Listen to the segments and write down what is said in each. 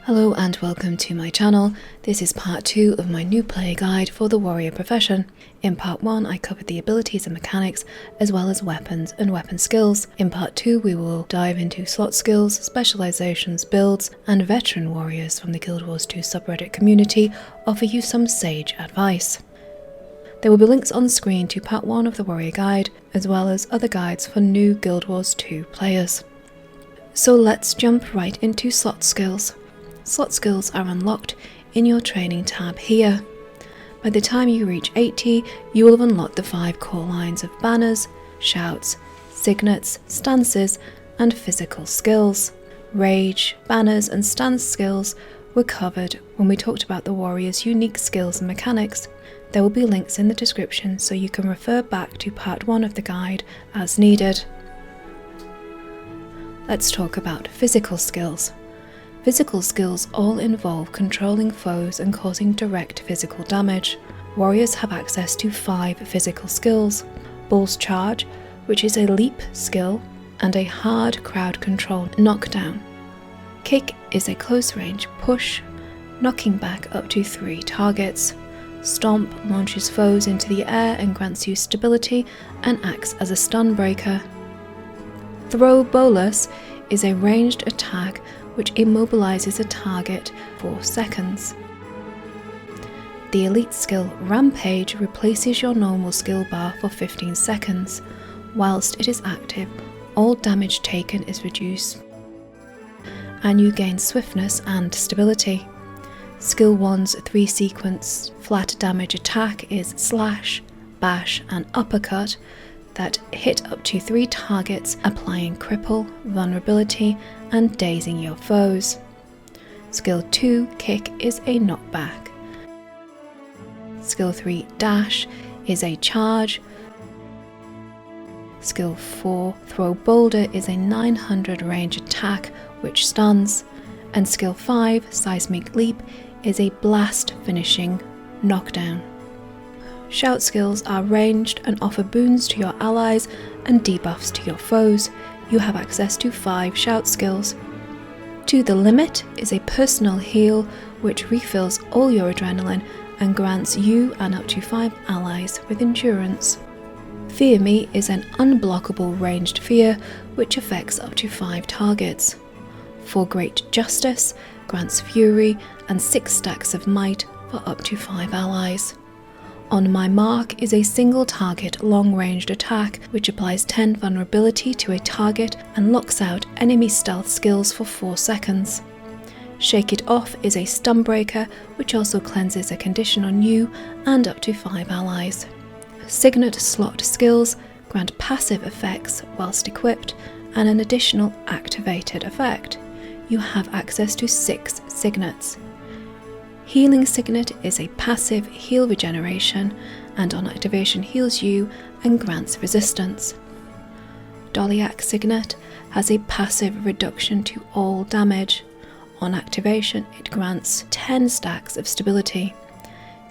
Hello and welcome to my channel. This is part 2 of my new player guide for the warrior profession. In part 1 I covered the abilities and mechanics as well as weapons and weapon skills. In part 2 we will dive into slot skills, specializations, builds and veteran warriors from the Guild Wars 2 subreddit community offer you some sage advice. There will be links on screen to part 1 of the warrior guide as well as other guides for new Guild Wars 2 players. So let's jump right into slot skills. Slot skills are unlocked in your training tab here. By the time you reach 80, you will have unlocked the 5 core lines of banners, shouts, signets, stances, and physical skills. Rage, banners, and stance skills were covered when we talked about the warrior's unique skills and mechanics. There will be links in the description so you can refer back to part 1 of the guide as needed. Let's talk about physical skills. Physical skills all involve controlling foes and causing direct physical damage. Warriors have access to 5 physical skills: Bull's Charge, which is a leap skill, and a hard crowd control knockdown. Kick is a close range push, knocking back up to 3 targets. Stomp launches foes into the air and grants you stability and acts as a stun breaker. Throw Bolus is a ranged attack which immobilizes a target for seconds. The elite skill Rampage replaces your normal skill bar for 15 seconds. Whilst it is active, all damage taken is reduced, and you gain swiftness and stability. Skill 1's 3-sequence flat damage attack is Slash, Bash, and Uppercut that hit up to 3 targets, applying cripple, vulnerability, and dazing your foes. Skill 2, Kick, is a knockback. Skill 3, Dash, is a charge. Skill 4, Throw Boulder, is a 900 range attack which stuns. And Skill 5, Seismic Leap, is a blast finishing knockdown. Shout skills are ranged and offer boons to your allies and debuffs to your foes. You have access to 5 shout skills. To the Limit is a personal heal which refills all your adrenaline and grants you and up to 5 allies with endurance. Fear Me is an unblockable ranged fear which affects up to 5 targets. For Great Justice grants Fury and 6 stacks of Might for up to 5 allies. On My Mark is a single target long-ranged attack which applies 10 vulnerability to a target and locks out enemy stealth skills for 4 seconds. Shake It Off is a stun breaker which also cleanses a condition on you and up to 5 allies. Signet slot skills grant passive effects whilst equipped and an additional activated effect. You have access to 6 signets. Healing Signet is a passive heal regeneration and on activation heals you and grants resistance. Dolyak Signet has a passive reduction to all damage. On activation it grants 10 stacks of stability.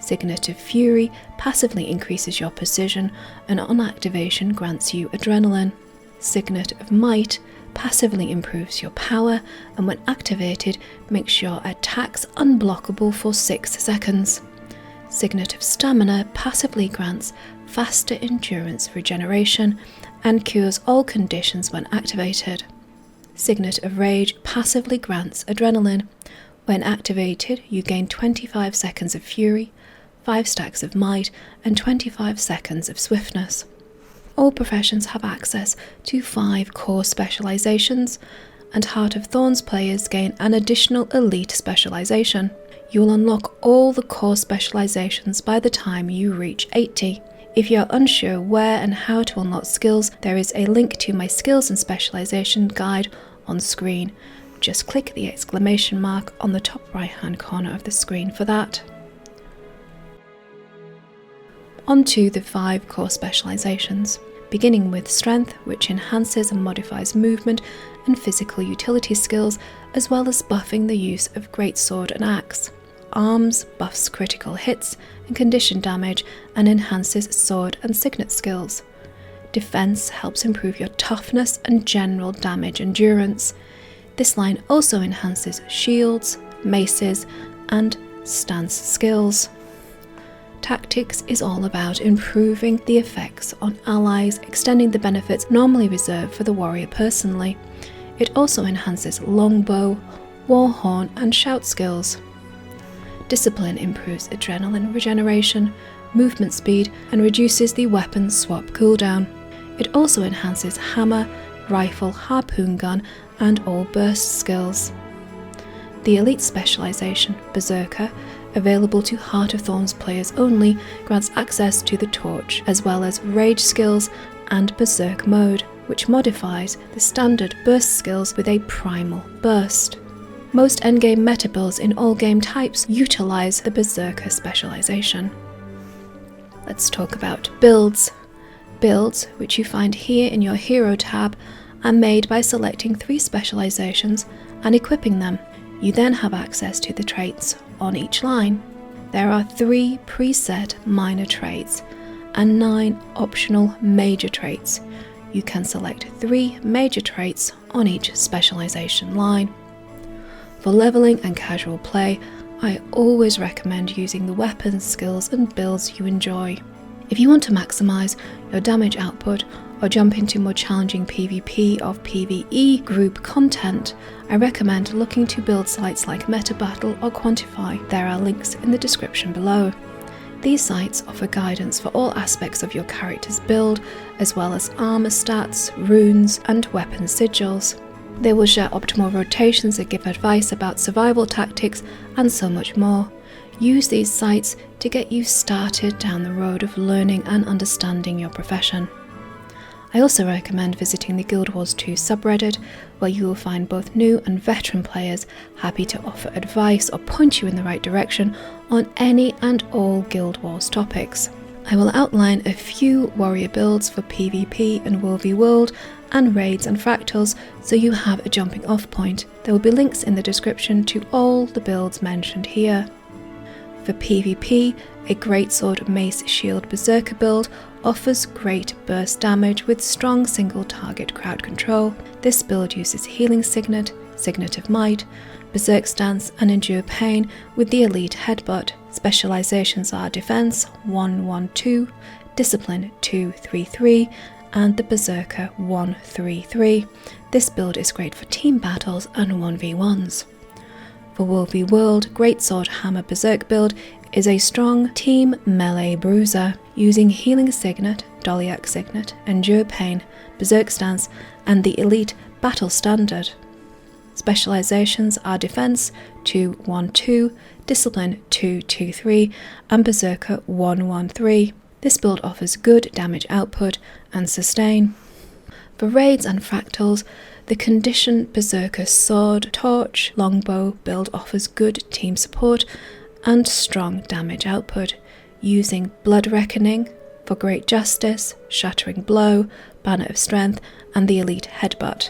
Signet of Fury passively increases your precision and on activation grants you adrenaline. Signet of Might passively improves your power and when activated makes your attacks unblockable for 6 seconds. Signet of Stamina passively grants faster endurance regeneration and cures all conditions when activated. Signet of Rage passively grants adrenaline. When activated you gain 25 seconds of Fury, 5 stacks of Might and 25 seconds of Swiftness. All professions have access to 5 core specializations, and Heart of Thorns players gain an additional elite specialization. You will unlock all the core specializations by the time you reach 80. If you are unsure where and how to unlock skills, there is a link to my skills and specialization guide on screen. Just click the exclamation mark on the top right hand corner of the screen for that. On to the 5 core specializations. Beginning with Strength, which enhances and modifies movement and physical utility skills, as well as buffing the use of Greatsword and Axe. Arms buffs critical hits and condition damage and enhances sword and signet skills. Defense helps improve your toughness and general damage endurance. This line also enhances shields, maces, and stance skills. Tactics is all about improving the effects on allies, extending the benefits normally reserved for the warrior personally. It also enhances longbow, warhorn, and shout skills. Discipline improves adrenaline regeneration, movement speed, and reduces the weapon swap cooldown. It also enhances hammer, rifle, harpoon gun, and all burst skills. The elite specialisation, Berserker, available to Heart of Thorns players only, grants access to the torch, as well as rage skills and berserk mode, which modifies the standard burst skills with a primal burst. Most endgame meta builds in all game types utilise the Berserker specialisation. Let's talk about builds. Builds, which you find here in your Hero tab, are made by selecting 3 specialisations and equipping them. You then have access to the traits on each line. There are 3 preset minor traits and 9 optional major traits. You can select 3 major traits on each specialisation line. For levelling and casual play, I always recommend using the weapons, skills and builds you enjoy. If you want to maximise your damage output or jump into more challenging PvP or PvE group content, I recommend looking to build sites like MetaBattle or Quantify. There are links in the description below. These sites offer guidance for all aspects of your character's build, as well as armour stats, runes and weapon sigils. They will share optimal rotations and give advice about survival tactics and so much more. Use these sites to get you started down the road of learning and understanding your profession. I also recommend visiting the Guild Wars 2 subreddit, where you will find both new and veteran players happy to offer advice or point you in the right direction on any and all Guild Wars topics. I will outline a few warrior builds for PvP and WvW World and raids and fractals, so you have a jumping off point. There will be links in the description to all the builds mentioned here. For PvP, a greatsword mace shield berserker build offers great burst damage with strong single target crowd control. This build uses healing signet, signet of might, berserk stance and endure pain with the elite headbutt. Specialisations are defense 1-1-2, discipline 2-3-3 and the berserker 1-3-3. This build is great for team battles and 1v1s. For WvW World, Greatsword Hammer Berserk build is a strong team melee bruiser using Healing Signet, Doliac Signet, Endure Pain, Berserk Stance, and the Elite Battle Standard. Specialisations are Defense 2-1-2, Discipline 2-2-3, and Berserker 1-1-3. This build offers good damage output and sustain. For raids and fractals, the Condition Berserker Sword, Torch, Longbow build offers good team support and strong damage output, using Blood Reckoning for Great Justice, Shattering Blow, Banner of Strength, and the Elite Headbutt.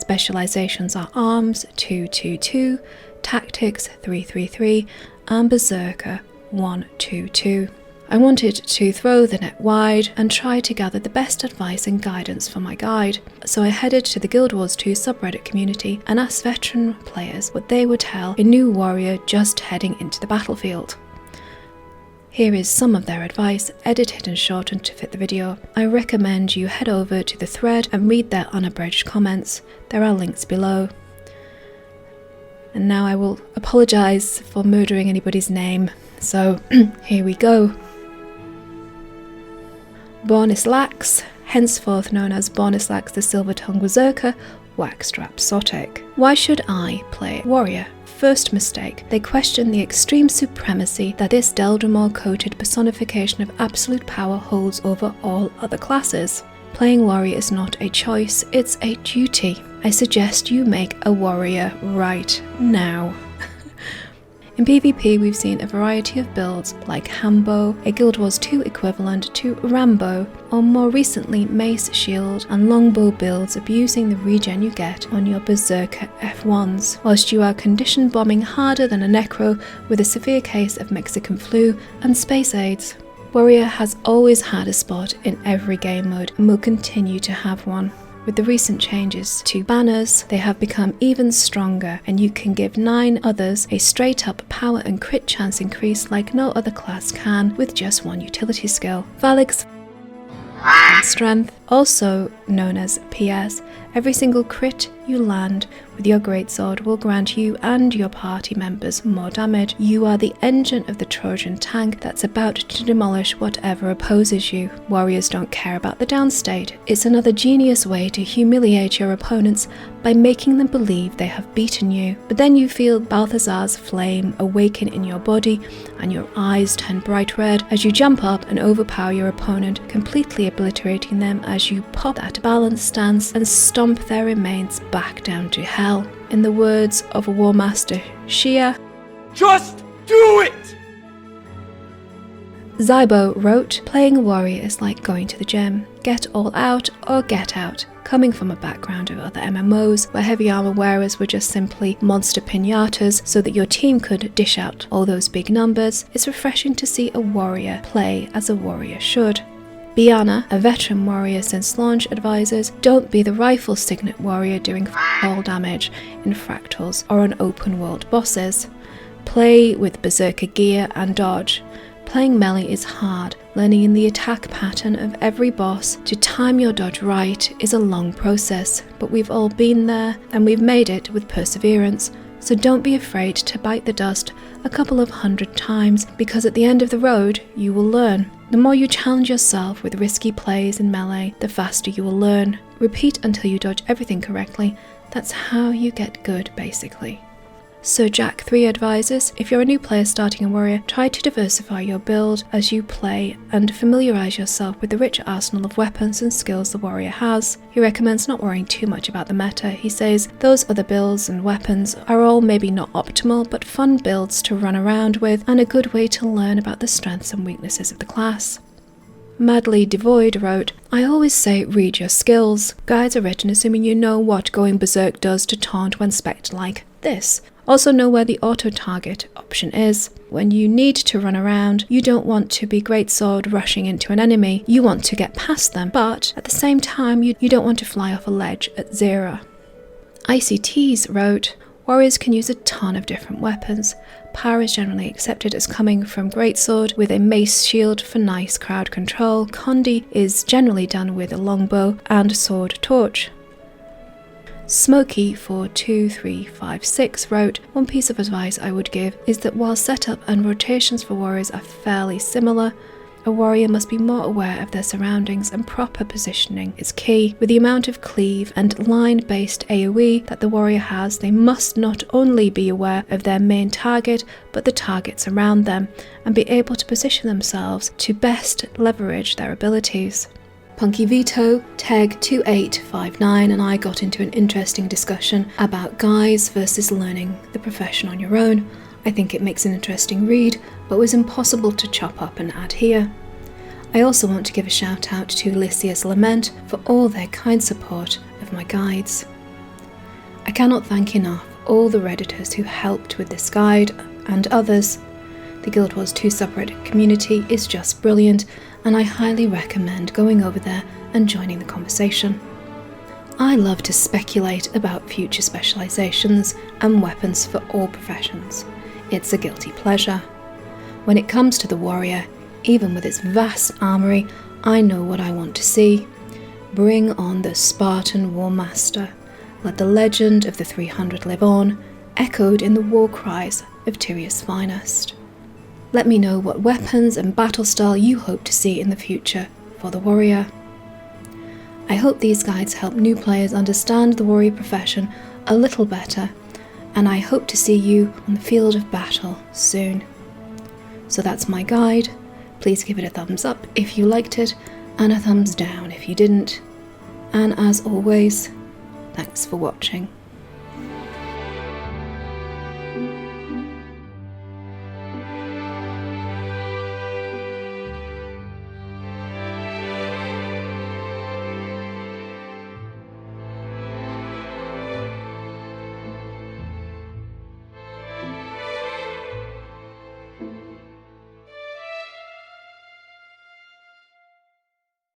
Specialisations are Arms 2-2-2, Tactics 3-3-3, and Berserker 1-2-2. I wanted to throw the net wide and try to gather the best advice and guidance for my guide, so I headed to the Guild Wars 2 subreddit community and asked veteran players what they would tell a new warrior just heading into the battlefield. Here is some of their advice, edited and shortened to fit the video. I recommend you head over to the thread and read their unabridged comments. There are links below. And now I will apologise for murdering anybody's name, so here we go. Bornislax, henceforth known as Bornislax the Silver-Tongued Berserker, Wax Rhapsodic. Why should I play warrior? First mistake. They question the extreme supremacy that this Deldrimor-coated personification of absolute power holds over all other classes. Playing warrior is not a choice, it's a duty. I suggest you make a warrior right now. In PvP, we've seen a variety of builds like Hambo, a Guild Wars 2 equivalent to Rambo, or more recently Mace Shield and Longbow builds abusing the regen you get on your Berserker F1s, whilst you are condition bombing harder than a Necro with a severe case of Mexican flu and space AIDS. Warrior has always had a spot in every game mode and will continue to have one. With the recent changes to banners, they have become even stronger, and you can give 9 others a straight up power and crit chance increase like no other class can with just 1 utility skill. Valix Strength, also known as PS, every single crit you land with your greatsword will grant you and your party members more damage. You are the engine of the Trojan tank that's about to demolish whatever opposes you. Warriors don't care about the downstate. It's another genius way to humiliate your opponents by making them believe they have beaten you. But then you feel Balthazar's flame awaken in your body and your eyes turn bright red as you jump up and overpower your opponent, completely obliterating them as you pop that balanced stance and stomp their remains back down to hell. In the words of War Master Shia, "Just do it!" Zybbo wrote, "Playing a warrior is like going to the gym. Get all out or get out." Coming from a background of other MMOs where heavy armor wearers were just simply monster pinatas so that your team could dish out all those big numbers, it's refreshing to see a warrior play as a warrior should. Beanna, a veteran warrior since launch, advises, don't be the rifle Signet warrior doing all damage in Fractals or on open world bosses. Play with Berserker gear and dodge. Playing melee is hard. Learning in the attack pattern of every boss to time your dodge right is a long process, but we've all been there and we've made it with perseverance. So don't be afraid to bite the dust a couple of 100 times, because at the end of the road you will learn. The more you challenge yourself with risky plays in melee, the faster you will learn. Repeat until you dodge everything correctly. That's how you get good, basically. Sir Jack 3 advises, if you're a new player starting a warrior, try to diversify your build as you play and familiarise yourself with the rich arsenal of weapons and skills the warrior has. He recommends not worrying too much about the meta. He says those other builds and weapons are all maybe not optimal, but fun builds to run around with and a good way to learn about the strengths and weaknesses of the class. Madlydevoid wrote, I always say read your skills. Guides are written assuming you know what going berserk does to taunt when spec'd like this. Also know where the auto-target option is. When you need to run around, you don't want to be greatsword rushing into an enemy, you want to get past them, but at the same time you don't want to fly off a ledge at 0. ICTs wrote, warriors can use a ton of different weapons. Power is generally accepted as coming from greatsword with a mace shield for nice crowd control. Condi is generally done with a longbow and sword torch. Smokey 42356 wrote, one piece of advice I would give is that while setup and rotations for warriors are fairly similar, a warrior must be more aware of their surroundings, and proper positioning is key. With the amount of cleave and line-based AoE that the warrior has, they must not only be aware of their main target, but the targets around them, and be able to position themselves to best leverage their abilities. pukyvito, Teg2859 and I got into an interesting discussion about guides versus learning the profession on your own. I think it makes an interesting read, but was impossible to chop up and add here. I also want to give a shout out to Lycia's Lament for all their kind support of my guides. I cannot thank enough all the Redditors who helped with this guide and others. The Guild Wars 2 subreddit community is just brilliant, and I highly recommend going over there and joining the conversation. I love to speculate about future specializations and weapons for all professions. It's a guilty pleasure. When it comes to the warrior, even with its vast armory, I know what I want to see. Bring on the Spartan War Master. Let the legend of the 300 live on, echoed in the war cries of Tyria's finest. Let me know what weapons and battle style you hope to see in the future for the warrior. I hope these guides help new players understand the warrior profession a little better, and I hope to see you on the field of battle soon. So that's my guide. Please give it a thumbs up if you liked it, and a thumbs down if you didn't. And as always, thanks for watching.